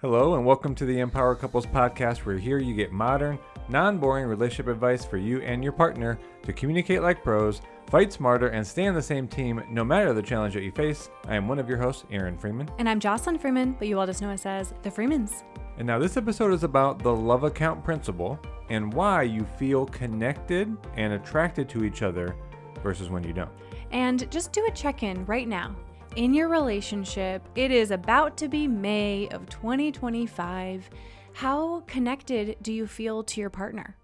Hello and welcome to the Empower Couples podcast, where here you get modern, non-boring relationship advice for you and your partner to communicate like pros, fight smarter, and stay on the same team no matter the challenge that you face. I am one of your hosts, Aaron Freeman. And I'm Jocelyn Freeman, but you all just know us as the Freemans. And now this episode is about the love account principle and why you feel connected and attracted to each other versus when you don't. And just do a check-in right now. In your relationship, it is about to be May of 2025. How connected do you feel to your partner?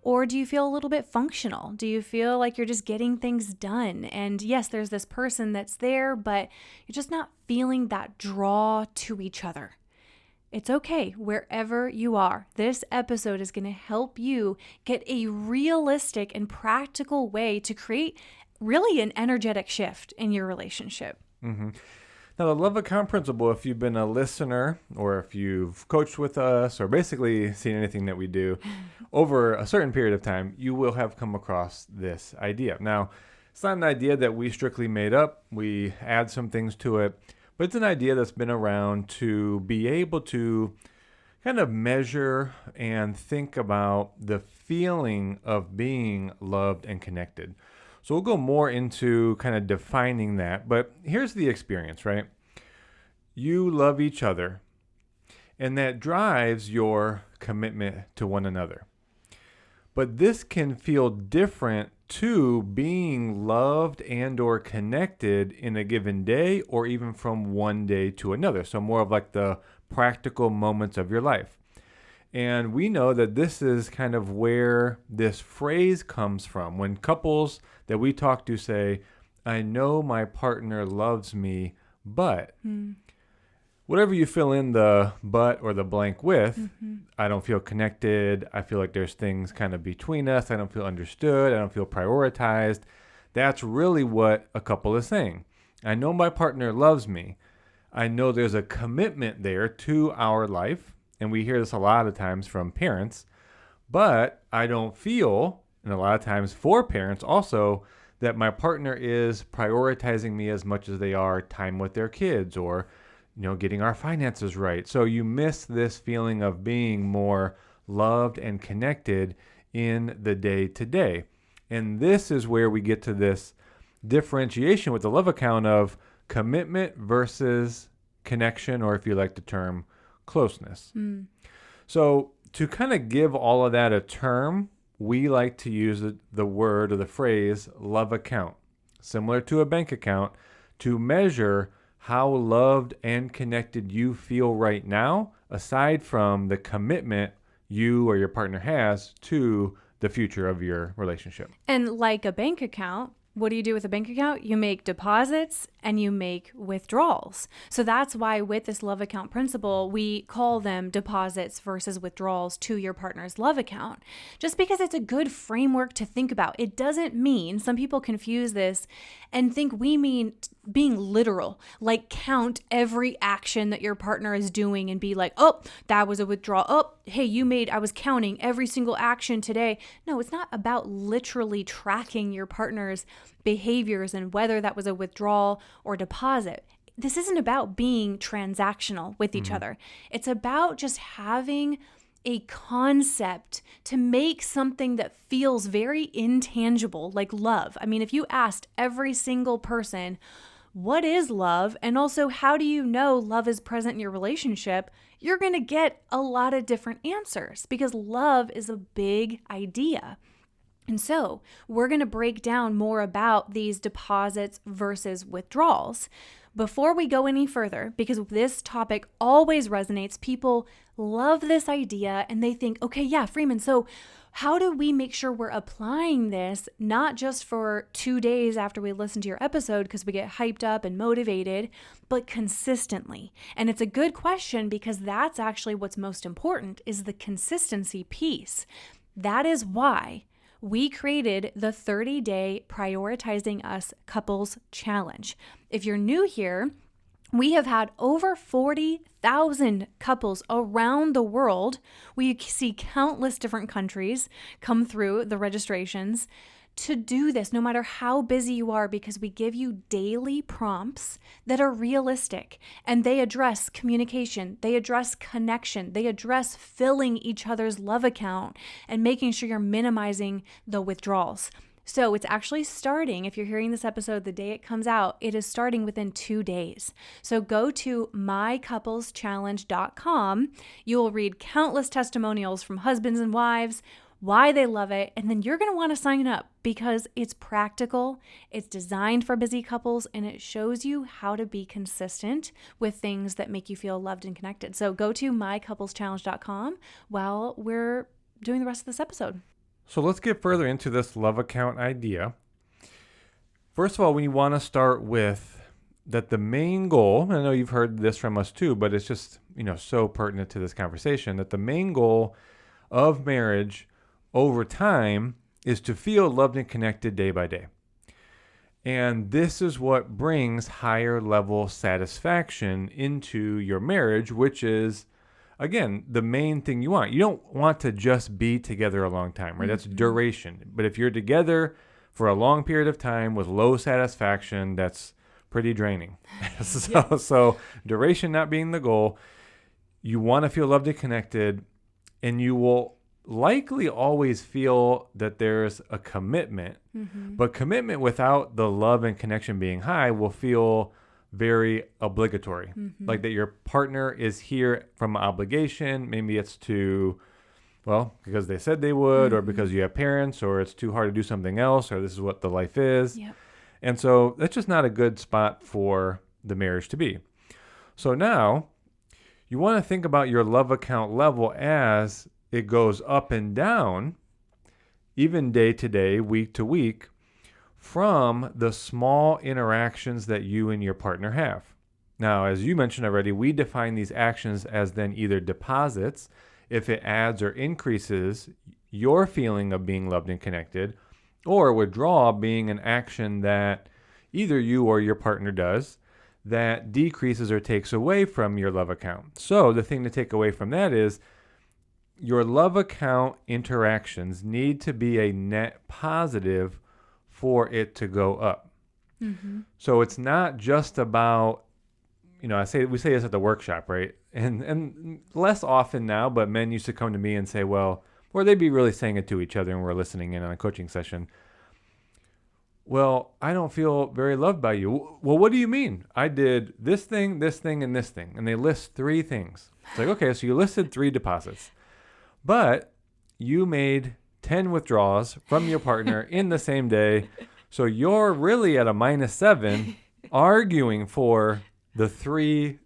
Or do you feel a little bit functional? Do you feel like you're just getting things done? And yes, there's this person that's there, but you're just not feeling that draw to each other. It's okay, wherever you are. This episode is going to help you get a realistic and practical way to create really an energetic shift in your relationship. Mm-hmm. Now, the love account principle, if you've been a listener or if you've coached with us or basically seen anything that we do over a certain period of time, you will have come across this idea. Now, it's not an idea that we strictly made up. We add some things to it, but it's an idea that's been around to be able to kind of measure and think about the feeling of being loved and connected. So we'll go more into kind of defining that, but here's the experience, right? You love each other, and that drives your commitment to one another. But this can feel different to being loved and or connected in a given day or even from one day to another. So more of like the practical moments of your life. And we know that this is kind of where this phrase comes from. When couples that we talk to say, I know my partner loves me, but whatever you fill in the but or the blank with, I don't feel connected. I feel like there's things kind of between us. I don't feel understood. I don't feel prioritized. That's really what a couple is saying. I know my partner loves me. I know there's a commitment there to our life. And we hear this a lot of times from parents, but I don't feel, and a lot of times for parents also, that my partner is prioritizing me as much as they are time with their kids or, getting our finances right. So you miss this feeling of being more loved and connected in the day to day. And this is where we get to this differentiation with the love account of commitment versus connection, or if you like the term, closeness. So to kind of give all of that a term, we like to use the word or the phrase love account, similar to a bank account, to measure how loved and connected you feel right now, aside from the commitment you or your partner has to the future of your relationship. And like a bank account, what do you do with a bank account? You make deposits and you make withdrawals. So that's why with this love account principle, we call them deposits versus withdrawals to your partner's love account. Just because it's a good framework to think about. It doesn't mean, some people confuse this and think we mean being literal, like count every action that your partner is doing and be like, oh, that was a withdrawal. Oh, hey, I was counting every single action today. No, it's not about literally tracking your partner's behaviors and whether that was a withdrawal or deposit. This isn't about being transactional with each other. It's about just having a concept to make something that feels very intangible, like love. I mean, if you asked every single person, what is love? And also, how do you know love is present in your relationship? You're going to get a lot of different answers because love is a big idea. And so we're going to break down more about these deposits versus withdrawals. Before we go any further, because this topic always resonates, people love this idea and they think, okay, yeah, Freeman, so how do we make sure we're applying this not just for 2 days after we listen to your episode because we get hyped up and motivated, but consistently? And it's a good question because that's actually what's most important is the consistency piece. That is why we created the 30-day Prioritizing Us Couples Challenge. If you're new here, we have had over 40,000 couples around the world. We see countless different countries come through the registrations to do this no matter how busy you are, because we give you daily prompts that are realistic, and they address communication, they address connection, they address filling each other's love account and making sure you're minimizing the withdrawals. So it's actually starting, if you're hearing this episode the day it comes out, it is starting within 2 days. So go to mycoupleschallenge.com. You will read countless testimonials from husbands and wives, why they love it, and then you're going to want to sign up because it's practical, it's designed for busy couples, and it shows you how to be consistent with things that make you feel loved and connected. So go to mycoupleschallenge.com while we're doing the rest of this episode. So let's get further into this love account idea. First of all, we want to start with that the main goal, I know you've heard this from us too, but it's just, so pertinent to this conversation, that the main goal of marriage over time is to feel loved and connected day by day. And this is what brings higher level satisfaction into your marriage, which is, again, the main thing you want. You don't want to just be together a long time, right? That's duration. But if you're together for a long period of time with low satisfaction, that's pretty draining. So duration not being the goal, you want to feel loved and connected, and you will likely always feel that there's a commitment, but commitment without the love and connection being high will feel very obligatory, like that your partner is here from obligation. Maybe it's because they said they would, or because you have parents, or it's too hard to do something else, or this is what the life is. Yep. And so that's just not a good spot for the marriage to be. So now you want to think about your love account level as it goes up and down, even day to day, week to week, from the small interactions that you and your partner have. Now, as you mentioned already, we define these actions as then either deposits, if it adds or increases your feeling of being loved and connected, or withdrawal being an action that either you or your partner does that decreases or takes away from your love account. So the thing to take away from that is your love account interactions need to be a net positive for it to go up. So it's not just about, we say this at the workshop, right? And less often now, but men used to come to me and say, or they'd be really saying it to each other and we're listening in on a coaching session. Well, I don't feel very loved by you. Well, what do you mean? I did this thing, and this thing. And they list 3 things. It's like, okay, so you listed 3 deposits, but you made 10 withdrawals from your partner in the same day. So you're really at a -7 arguing for the 3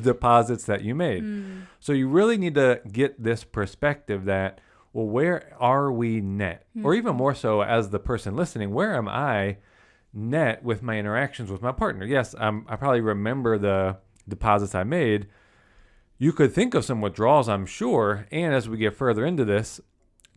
deposits that you made. So you really need to get this perspective that, where are we net? Or even more so as the person listening, where am I net with my interactions with my partner? Yes, I probably remember the deposits I made. You could think of some withdrawals, I'm sure. And as we get further into this,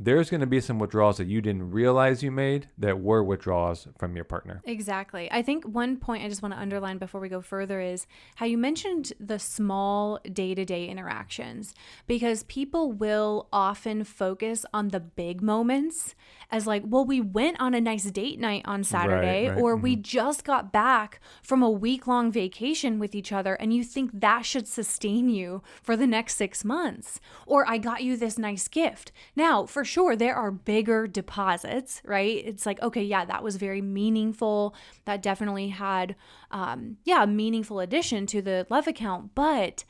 there's going to be some withdrawals that you didn't realize you made that were withdrawals from your partner. Exactly. I think one point I just want to underline before we go further is how you mentioned the small day-to-day interactions, because people will often focus on the big moments as like, we went on a nice date night on Saturday, right. or we just got back from a week-long vacation with each other, and you think that should sustain you for the next 6 months. Or I got you this nice gift. Now, for sure, there are bigger deposits, right? It's like, okay, yeah, that was very meaningful. That definitely had, a meaningful addition to the love account. But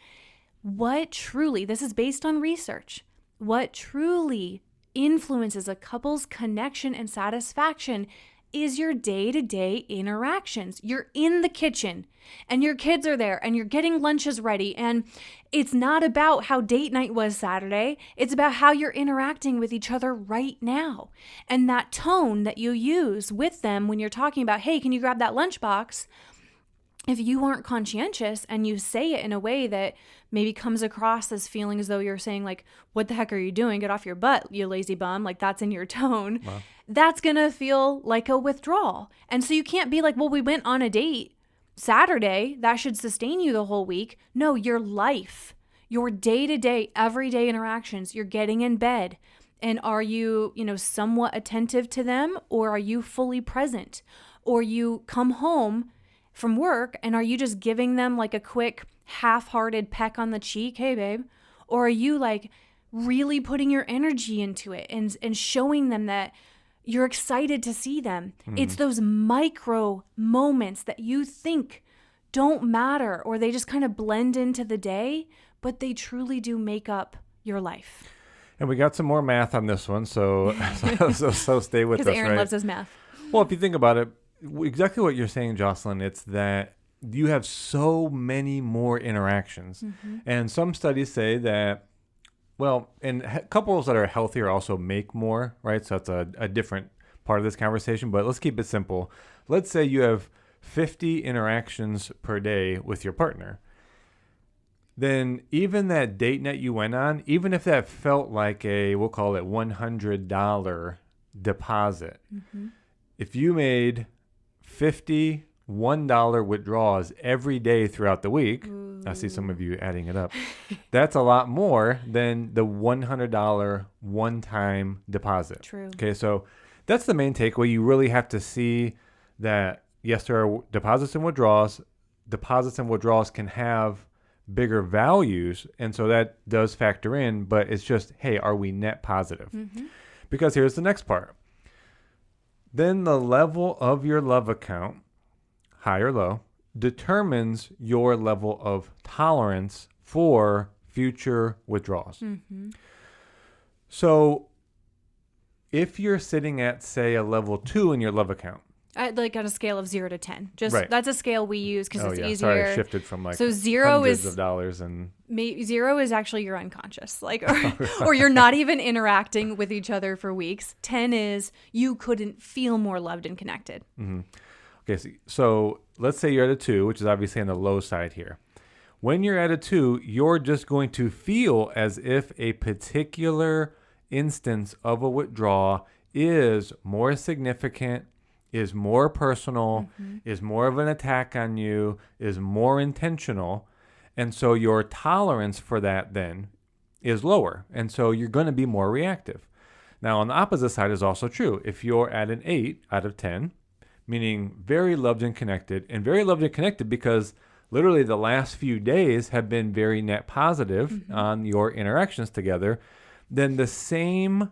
what truly, this is based on research, what truly influences a couple's connection and satisfaction is your day-to-day interactions. You're in the kitchen and your kids are there and you're getting lunches ready, and it's not about how date night was Saturday. It's about how you're interacting with each other right now. And that tone that you use with them when you're talking about, hey, can you grab that lunchbox? If you aren't conscientious and you say it in a way that maybe comes across as feeling as though you're saying like, what the heck are you doing? Get off your butt, you lazy bum. Like that's in your tone. Wow. That's going to feel like a withdrawal. And so you can't be like, we went on a date Saturday. That should sustain you the whole week. No, your life, your day-to-day, everyday interactions, you're getting in bed, And are you, somewhat attentive to them, or are you fully present? Or you come home from work and are you just giving them like a quick half-hearted peck on the cheek? Hey, babe. Or are you like really putting your energy into it and showing them that you're excited to see them? It's those micro moments that you think don't matter, or they just kind of blend into the day, but they truly do make up your life. And we got some more math on this one, so stay with us, Because Aaron right? loves his math. Well, if you think about it, exactly what you're saying, Jocelyn, it's that you have so many more interactions. And some studies say that, well, and couples that are healthier also make more, right? So that's a different part of this conversation, but let's keep it simple. Let's say you have 50 interactions per day with your partner. Then even that date night you went on, even if that felt like we'll call it $100 deposit, if you made 50 $1 withdrawals every day throughout the week, I see some of you adding it up, that's a lot more than the $100 one-time deposit. True. Okay, so that's the main takeaway. You really have to see that, yes, there are deposits and withdrawals. Deposits and withdrawals can have bigger values, and so that does factor in, but it's just, hey, are we net positive? Because here's the next part. Then the level of your love account, high or low, determines your level of tolerance for future withdrawals. So if you're sitting at, say, a level 2 in your love account, Like on a scale of 0 to 10. Just Right. That's a scale we use because it's easier. Sorry, I shifted from like So 0 hundreds is of dollars and 0 is actually you're unconscious, like, or you're not even interacting with each other for weeks. 10 is you couldn't feel more loved and connected. Okay, so let's say you're at a 2, which is obviously on the low side here. When you're at a 2, you're just going to feel as if a particular instance of a withdrawal is more significant, is more personal, is more of an attack on you, is more intentional. And so your tolerance for that then is lower. And so you're going to be more reactive. Now, on the opposite side is also true. If you're at an 8 out of 10, meaning very loved and connected because literally the last few days have been very net positive on your interactions together, then the same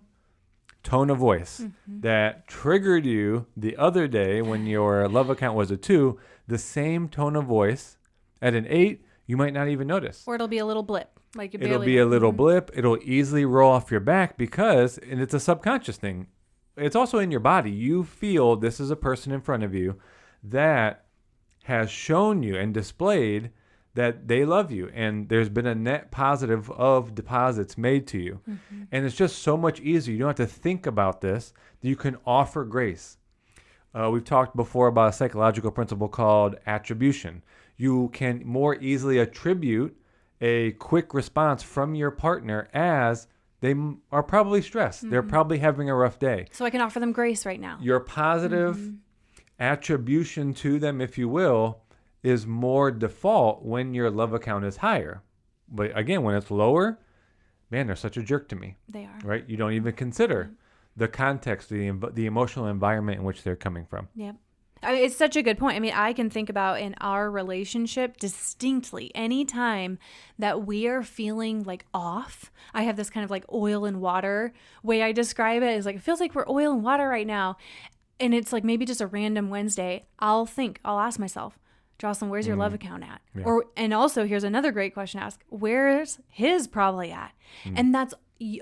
tone of voice that triggered you the other day when your love account was a 2, the same tone of voice at an 8, you might not even notice. Or it'll be a little blip. Like you It'll barely be a little blip. It'll easily roll off your back because, and it's a subconscious thing. It's also in your body. You feel this is a person in front of you that has shown you and displayed that they love you, and there's been a net positive of deposits made to you. And it's just so much easier. You don't have to think about this. You can offer grace. We've talked before about a psychological principle called attribution. You can more easily attribute a quick response from your partner as they are probably stressed. They're probably having a rough day. So I can offer them grace right now. Your positive attribution to them, if you will, is more default when your love account is higher. But again, when it's lower, man, they're such a jerk to me. They are. Right? You don't even consider the context, the emotional environment in which they're coming from. Yep. It's such a good point. I mean, I can think about in our relationship distinctly anytime that we are feeling like off. I have this kind of like oil and water way I describe it. Is like, it feels like we're oil and water right now. And it's like maybe just a random Wednesday. I'll ask myself, Jocelyn, where's your love account at? Yeah. And also, here's another great question to ask. Where's his probably at? And that's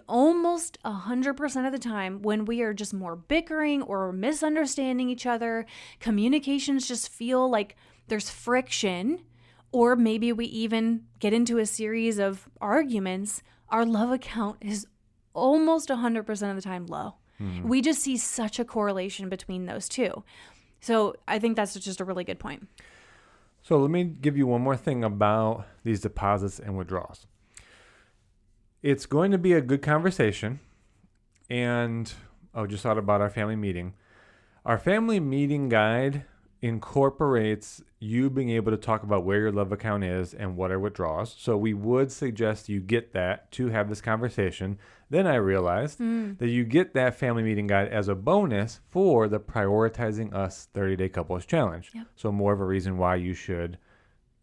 almost 100% of the time when we are just more bickering or misunderstanding each other. Communications just feel like there's friction, or maybe we even get into a series of arguments. Our love account is almost 100% of the time low. We just see such a correlation between those two. So I think that's just a really good point. So let me give you one more thing about these deposits and withdrawals. It's going to be a good conversation. And just thought about our family meeting. Our family meeting guide incorporates you being able to talk about where your love account is and what are withdrawals. So we would suggest you get that to have this conversation. Then I realized that you get that family meeting guide as a bonus for the Prioritizing Us 30-Day Couples Challenge. Yep. So more of a reason why you should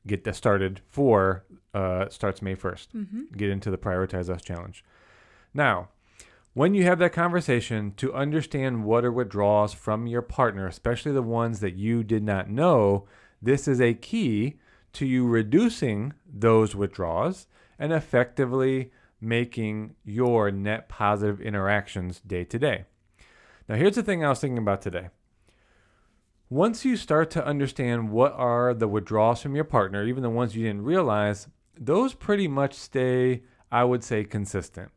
get that started for, starts May 1st. Get into the Prioritize Us Challenge. Now, when you have that conversation to understand what are withdrawals from your partner, especially the ones that you did not know, this is a key to you reducing those withdrawals and effectively making your net positive interactions day to day. Now, here's the thing I was thinking about today. Once you start to understand what are the withdrawals from your partner, even the ones you didn't realize, those pretty much stay, I would say, consistent.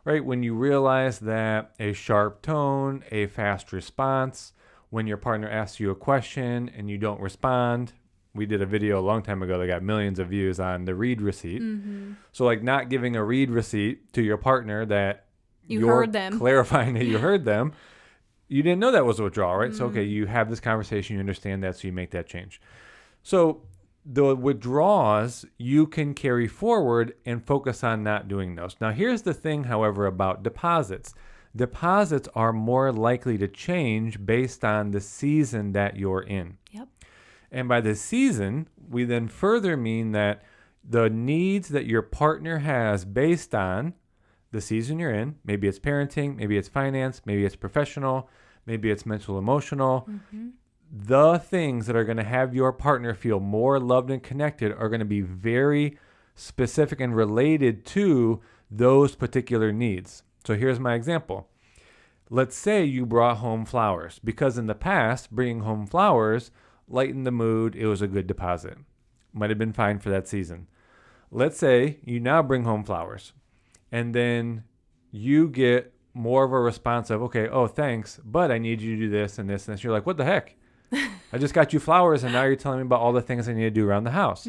Right? When you realize that a sharp tone, a fast response, when your partner asks you a question and you don't respond. We did a video a long time ago that got millions of views on the read receipt. So like not giving a read receipt to your partner that you heard them, clarifying that you heard them. You didn't know that was a withdrawal, right? So, okay, you have this conversation, you understand that, so you make that change. So the withdrawals you can carry forward and focus on not doing those. Now, here's the thing, however, about deposits. Deposits are more likely to change based on the season that you're in. Yep. And by the season, we then further mean that the needs that your partner has based on the season you're in, maybe it's parenting, maybe it's finance, maybe it's professional, maybe it's mental, emotional. The things that are going to have your partner feel more loved and connected are going to be very specific and related to those particular needs. So here's my example. Let's say you brought home flowers, because in the past, bringing home flowers lightened the mood. It was a good deposit. Might have been fine for that season. Let's say you now bring home flowers, and then you get more of a response of, okay, oh, thanks, but I need you to do this and this and this. You're like, what the heck? I just got you flowers, and now you're telling me about all the things I need to do around the house.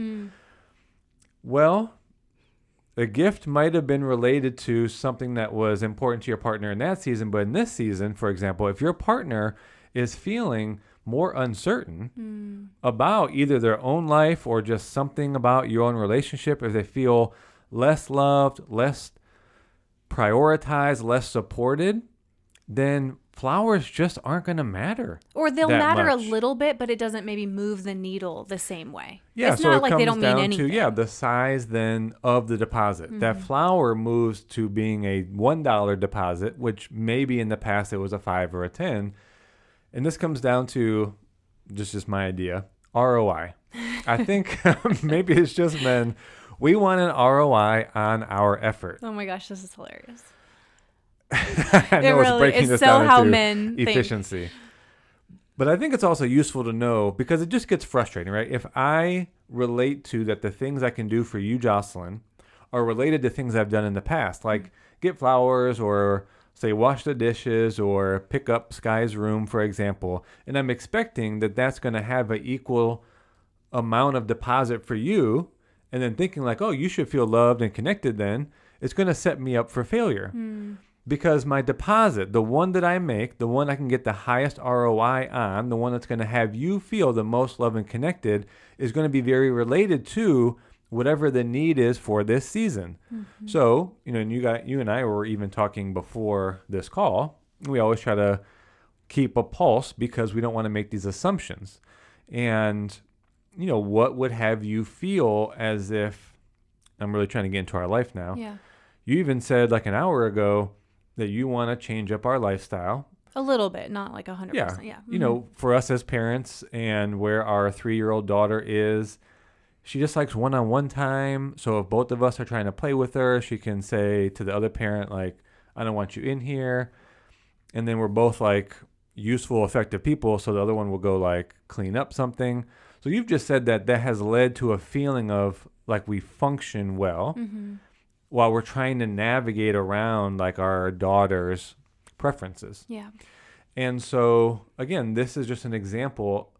Well, the gift might have been related to something that was important to your partner in that season, but in this season, for example, if your partner is feeling more uncertain about either their own life or just something about your own relationship, if they feel less loved, less prioritized, less supported, then flowers just aren't going to matter. Or they'll matter much. a little bit, but it doesn't maybe move the needle the same way. Yeah, it's so not it like comes they don't mean down anything. to the size then of the deposit. That flower moves to being a $1 deposit, which maybe in the past it was a $5 or a $10. And this comes down to just my idea, ROI. I think maybe it's just men. We want an ROI on our effort. Oh my gosh, this is hilarious. I know it's breaking this so down how into men efficiency. Think. But I think it's also useful to know, because it just gets frustrating, right? If I relate to that the things I can do for you, Jocelyn, are related to things I've done in the past, like get flowers or say wash the dishes or pick up Sky's room, for example, and I'm expecting that that's going to have an equal amount of deposit for you, and then thinking like, oh, you should feel loved and connected, then it's going to set me up for failure. Because my deposit, the one that I make, the one I can get the highest ROI on, the one that's going to have you feel the most loved and connected, is going to be very related to whatever the need is for this season. So, and you and I were even talking before this call. We always try to keep a pulse because we don't want to make these assumptions. And, what would have you feel as if, I'm really trying to get into our life now. Yeah. You even said like an hour ago that you want to change up our lifestyle. A little bit, not like 100%. Yeah. For us as parents and where our 3-year-old daughter is, she just likes one-on-one time. So if both of us are trying to play with her, she can say to the other parent, like, I don't want you in here. And then we're both like useful, effective people. So the other one will go like clean up something. So you've just said that has led to a feeling of like we function well. While we're trying to navigate around like our daughter's preferences. Yeah. And so, again, this is just an example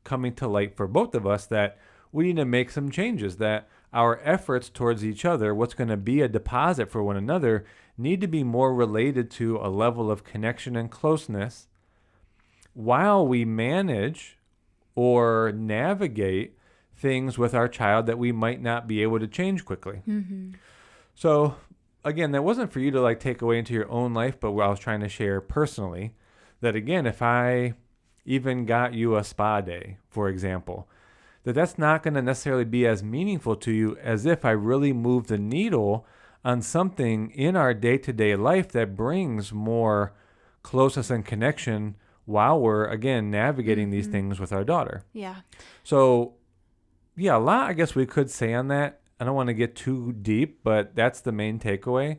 coming to light for both of us that we need to make some changes, that our efforts towards each other, what's going to be a deposit for one another, need to be more related to a level of connection and closeness while we manage or navigate things with our child that we might not be able to change quickly. So again, that wasn't for you to like take away into your own life, but what I was trying to share personally, that again, if I even got you a spa day, for example, that's not going to necessarily be as meaningful to you as if I really move the needle on something in our day-to-day life that brings more closeness and connection while we're, again, navigating these things with our daughter. Yeah. So, yeah, a lot I guess we could say on that. I don't want to get too deep, but that's the main takeaway.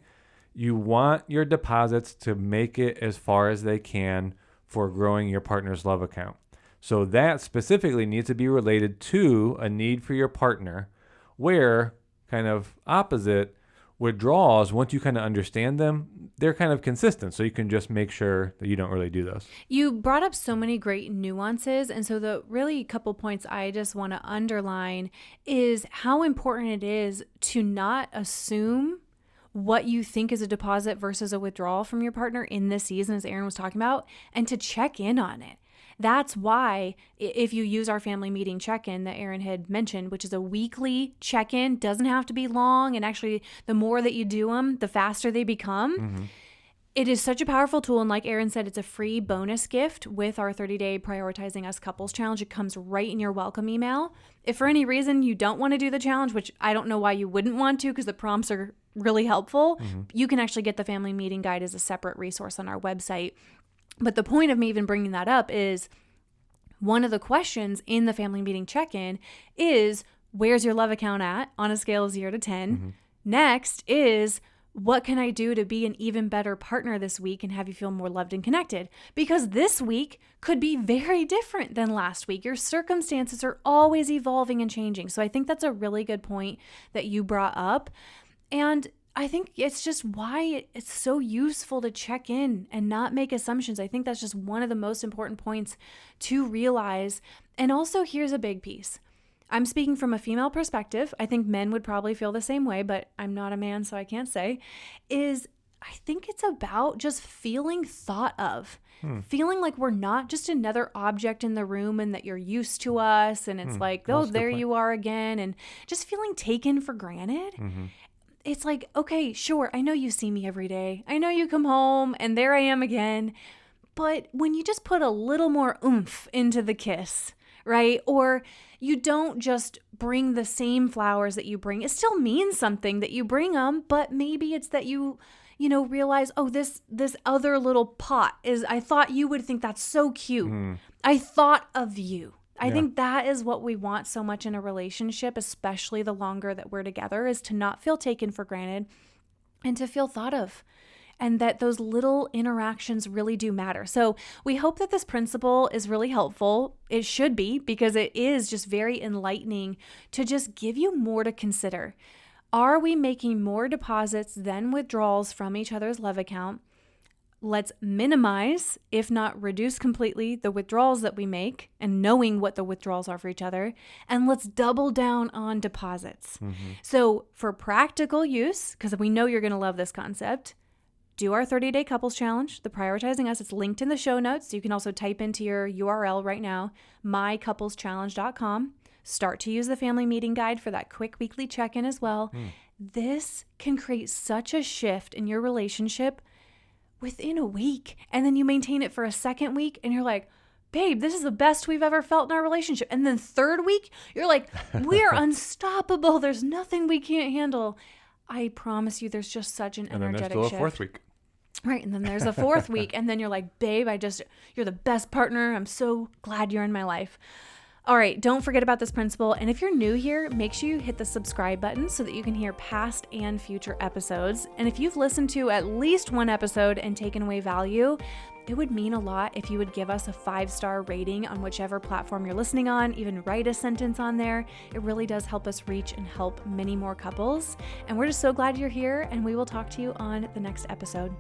You want your deposits to make it as far as they can for growing your partner's love account. So that specifically needs to be related to a need for your partner, where kind of opposite withdrawals, once you kind of understand them, they're kind of consistent. So you can just make sure that you don't really do those. You brought up so many great nuances. And so the really couple points I just want to underline is how important it is to not assume what you think is a deposit versus a withdrawal from your partner in this season, as Aaron was talking about, and to check in on it. That's why if you use our family meeting check-in that Aaron had mentioned, which is a weekly check-in, doesn't have to be long. And actually, the more that you do them, the faster they become. It is such a powerful tool. And like Aaron said, it's a free bonus gift with our 30-day Prioritizing Us Couples Challenge. It comes right in your welcome email. If for any reason you don't want to do the challenge, which I don't know why you wouldn't want to because the prompts are really helpful, you can actually get the family meeting guide as a separate resource on our website. But the point of me even bringing that up is one of the questions in the family meeting check-in is, where's your love account at on a scale of 0 to 10? Next is, what can I do to be an even better partner this week and have you feel more loved and connected? Because this week could be very different than last week. Your circumstances are always evolving and changing. So I think that's a really good point that you brought up. And I think it's just why it's so useful to check in and not make assumptions. I think that's just one of the most important points to realize. And also, here's a big piece. I'm speaking from a female perspective. I think men would probably feel the same way, but I'm not a man, so I can't say. I think it's about just feeling thought of. Feeling like we're not just another object in the room and that you're used to us. And it's like, oh, there you are again. And just feeling taken for granted. It's like, okay, sure, I know you see me every day. I know you come home and there I am again. But when you just put a little more oomph into the kiss, right? Or you don't just bring the same flowers that you bring. It still means something that you bring them, but maybe it's that you realize, oh, this other little pot is, I thought you would think that's so cute. I thought of you. I think that is what we want so much in a relationship, especially the longer that we're together, is to not feel taken for granted and to feel thought of. And that those little interactions really do matter. So we hope that this principle is really helpful. It should be, because it is just very enlightening to just give you more to consider. Are we making more deposits than withdrawals from each other's love account? Let's minimize, if not reduce completely, the withdrawals that we make and knowing what the withdrawals are for each other. And let's double down on deposits. So for practical use, because we know you're going to love this concept, do our 30-day couples challenge, the Prioritizing Us. It's linked in the show notes. You can also type into your URL right now, mycoupleschallenge.com. Start to use the family meeting guide for that quick weekly check-in as well. This can create such a shift in your relationship within a week. And then you maintain it for a second week and you're like, babe, this is the best we've ever felt in our relationship. And then third week, you're like, we're unstoppable. There's nothing we can't handle. I promise you, there's just such an energetic shift. And then there's still a fourth week. Right. And then there's a fourth week. And then you're like, babe, you're the best partner. I'm so glad you're in my life. All right, don't forget about this principle. And if you're new here, make sure you hit the subscribe button so that you can hear past and future episodes. And if you've listened to at least one episode and taken away value, it would mean a lot if you would give us a 5-star rating on whichever platform you're listening on, even write a sentence on there. It really does help us reach and help many more couples. And we're just so glad you're here, and we will talk to you on the next episode.